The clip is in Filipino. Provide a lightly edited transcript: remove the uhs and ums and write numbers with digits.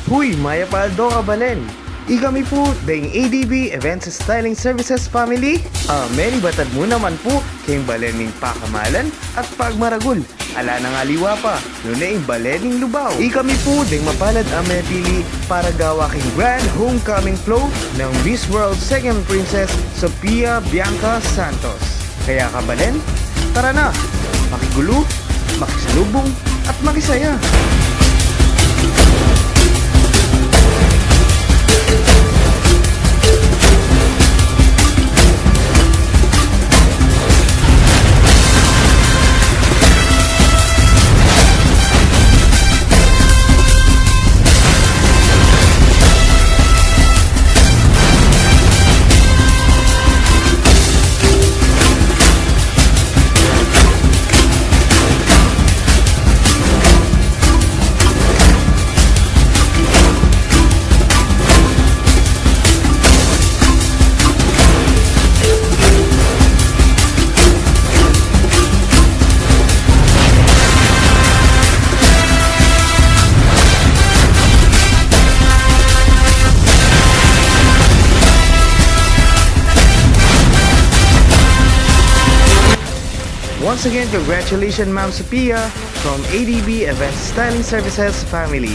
Huy, Maya Paldo ka balen. Ikami po, dahing ADB Events Styling Services Family. Many batad mo naman po, kayong balening pakamalan at pagmaragul. Ala nang aliwa pa, yun na yung balening lubaw. Ikami po, dahing mapalad ang pili para gawa king grand homecoming flow ng Miss World Second Princess SOPHIA BIANCA SANTOS. Kaya kabalen, tara na, makigulo, makisalubong at makisaya. Once again, congratulations Ma'am Sophia from ADB Events Styling Services Family.